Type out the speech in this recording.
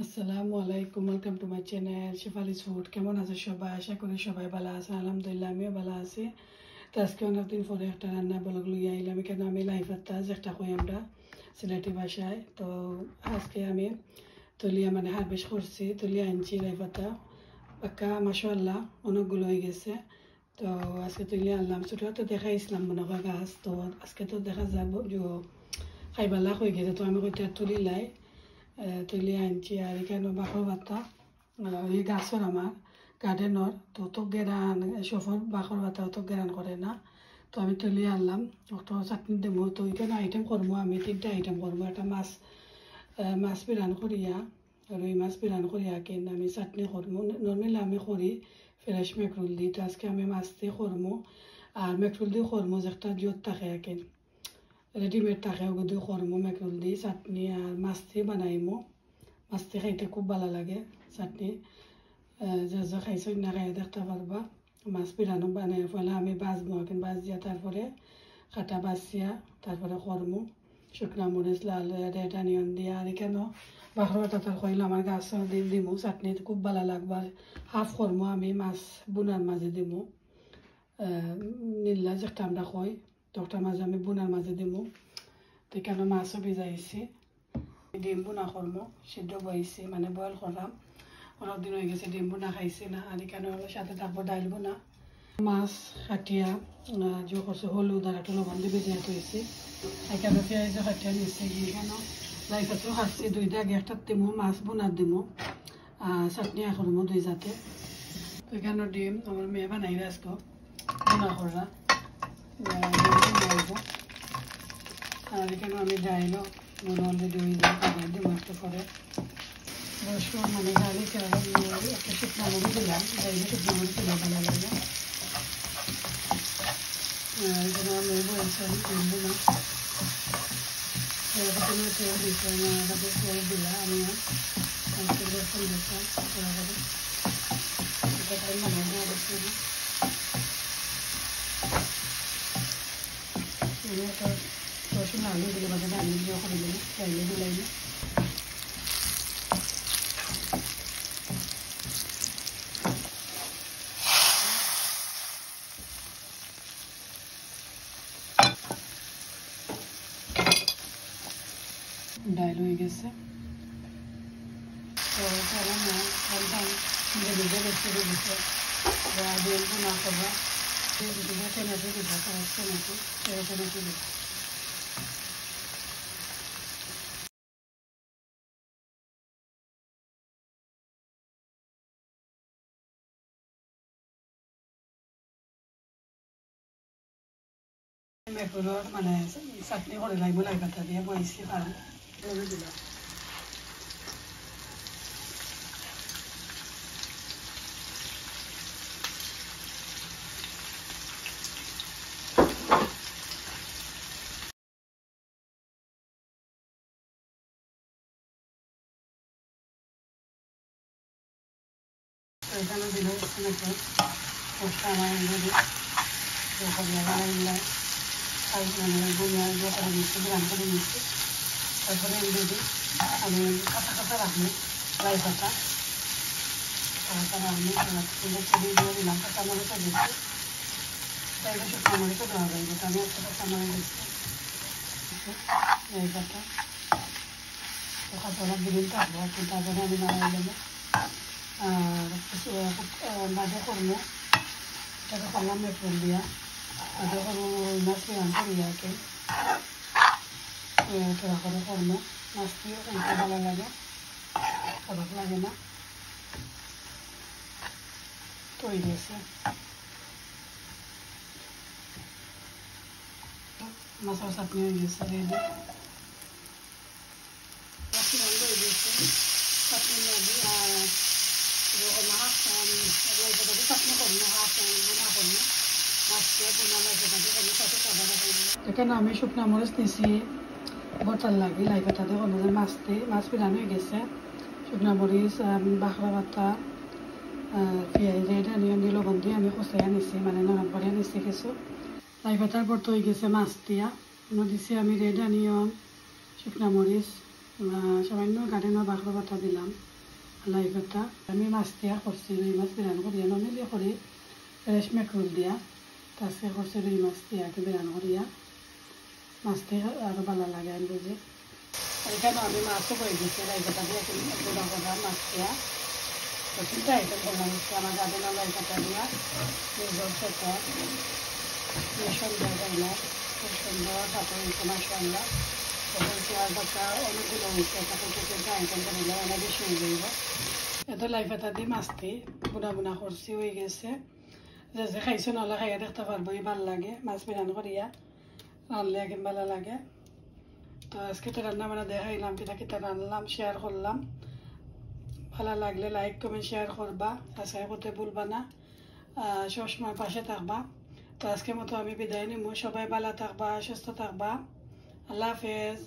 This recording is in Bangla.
আসসালামু আলাইকুম, welcome to my channel Shefali's food. কেমন আছে সবাই? আশা করি সবাই ভালো আছে। আলহামদুলিল্লাহ আমিও ভালো আছি। তো আজকে অনেকদিন পরে একটা রান্না ব্লগ লইয়া আইলাম। এখানে আমি লাইফ আত্তাজ একটা কই আমরা সিলেটি ভাষায়। তো আজকে আমি তলিয়া হারভেস্ট করছি, তলিয়া আনছি লাইফ আত্তা পাক্কা মাশাআল্লাহ অনেকগুলো হয়ে গেছে। তো আজকে তলিয়া আনলাম, ছোটো তো দেখাইছিলাম মনে হয় গাছ। তো আজকে তো দেখা যাবো যে খাইবাল্লা হয়ে গেছে। তো আমি কইতে তুলি লাই তুলি আনছি। আর এখানে বাখর বাতা এই গাছর আমার গার্ডেনর তো তো গেরান সফর বাখর বাতা তো গেরান করে না। তো আমি তুলি আনলাম তো চাটনি দেবো। তো এখানে আইটেম করবো, আমি 3টা আইটেম করবো। একটা মাছ বিরান করিয়া রুই মাছ বিরান করিয়া কিন্তু আমি চাটনি করবো। নর্মালি আমি করি ফ্রেশ মেকরুল দিই। তো আজকে আমি মাছ দিয়ে করবো আর মেকরুল দিয়ে করবো, যেটা জোর থাকে আঁকেন রেডিমেড থাকে ওগুলো করবো। মেকরুল দিয়ে চাটনি আর মাছ দিয়ে বানাইমো। মাছ দিয়ে খাইতে খুব ভালো লাগে চাটনি। যে যে খাইছ না খাই দেখতে পারবা। মাছ বিরানো বানাই ফেলে আমি বাজবো, এখন বাজিয়া তারপরে কাটা বাছিয়া তারপরে করবো। শুকনা মরিচ লাল রেড অনিয়ন দিয়া। আর এখানেও বাখর তাতার কইলে আমার গাছ দিমু চাটনি খুব ভালো লাগবে। হাফ করবো আমি মাছ বুনার মাঝে দিমু, নীলা যেটা আমরা কই তোটার মাঝে আমি বুনার মাঝে দিমু। তো এখানে মাছও ভিজাইছি, ডিম বোনা করবো, সিদ্ধ বইছি বয়েল করলাম। অনেকদিন হয়ে গেছে ডিম বোনা খাইছি না। আর এখানে সাথে থাকবো ডাইল বোনা। মাছ কাটিয়া যে করছে হলুদ আর একটু লবণ দিয়ে ভেজে থইছি। এখানে পেঁয়াজ কাটিয়া নিচ্ছি। এখানে লাই পাত্র খাচ্ছি 2টা আগে একটা দিমু মাছ বোনার দিমু চাটনি করবো 2 জাতে। তো এখানে ডিম আমার মেয়ে বানাই আজকে বোনা করা আর এখানে আমি ডাইলও মনে অলরেডি হয়ে যায় খাবার দিব একটু পরে। রসুন গাড়ি একটা শুকনো মরি দিলাম, ডাইলে শুকনো মরি দিলে ভালো লাগে। এখানে আমি বলছি আমি কিনবো না, তেল দিতে তেল দিলাম আমি রসুন দিতাম রসুন আলু দিলে বাজারে আলু দিয়ে করে দিলে চাইলে দিলাইলে ডাইল হয়ে গেছে। তো ভিজে বেশি দিচ্ছে ডিম বোনা করবো টেনেতে দিতে টেনেতে টেনেতে দিতে। মেকুরের চাটনি করে লাগবো, লাই পাতা দিয়ে বইছি আর দিলাম। এখানে দিল মেকুর পোস্তা আমার বুনিয়া দিয়ে করে নিচ্ছি, গ্রাম করে নিচ্ছি। তারপরে যদি আমি কাঁচা কাঁচা রাখবো লাই পাতা রাখবো ছবি দিয়ে দিলাম। কাঁচা মরিচও দিচ্ছি, তাইলে শুকনো মরিচও দেওয়া যায়। যেটা আমি একটা কাঁচা মরিচ দিচ্ছি লাই পাতা কাঁচা দিন থাকবো। তারপরে আমি নাড়াই দেবো আর বাজে করবো। তাকে করলাম মেট্রোল দিয়া বাজে করবো মাছ বিরান করিয়াকে তোরা করে করবো। মাছ দিয়ে খাইতে ভালো লাগে, খারাপ লাগে না। তৈরি গেছে মাছের চাটনি হয়ে গেছে রেডি। হয়ে গেছে চাটনি লাগি আর হাফ লাই পাতাতে চাটনি করবো, হাফ বোনা করবো, মাছ দিয়ে বোনা লাই পাতাতে করবো সাথে খাবার করবো। এখানে আমি শুকনো মরিচ নিয়েছি বটার লাগি লাই পাতাতে করবো। মাছ বিরান হয়ে গেছে। শুকনো মরিচ বাখরা পাতা পেঁয়াজ রেড অনিয়ন দিয়ে লবণ দিয়ে আমি কষাইয়া নিছি, নরম করে নিছি কিছু। লাই পাতার পর হয়ে গেছে মাছ দিয়া দিছি আমি রেড অনিয়ন শুকনো মরিচ সামান্য গার্ডেনের বাখরা পাতা দিলাম। লাই পাতা আমি মাছ দিয়া করছি রুই মাছ বিরান করিয়া নমিলে করি ফ্রেশ মেকরুল দিয়া আজকে করছি রুই মাছ দিয়া বিরান করিয়া মাছটি আরও ভালো লাগে আমি বুঝি এখানে আমি মাছও বই দিচ্ছি লাই পাতা দিয়ে গুঁড়া করা মাছ দিয়া তো তিনটা আইটেম করলাম হচ্ছে আমার গার্ডেনা লাই পাতা দিয়া নিজের পেঁপা সন্ধ্যা গাইলাম সন্ধ্যা তারপরে হচ্ছে মাসাল্লাহ তখন পেঁয়াজ বাটা অনেকগুলো হয়েছে তারপর তিনটা আইটেম করিলে অনেক বেশি হয়ে যাইব এত লাই পাতা দিয়ে মাছটি বুনা বুনা করছি হয়ে গেছে যে খাইছো নহলে খাইয়া দেখতে পারবো ভাল লাগে মাছ বিরান করিয়া রানলে একদিন ভালো লাগে তো আজকে তো রান্না বান্না দেখাইলাম কিতা কিতা রান্নলাম শেয়ার করলাম ভালো লাগলে লাইক কমেন্ট শেয়ার করবা সাবস্ক্রাইব করতে ভুলবা না সবসময় পাশে থাকবা তো আজকের মতো আমি বিদায় নিব সবাই ভালো থাকবা সুস্থ থাকবা আল্লাহ হাফেজ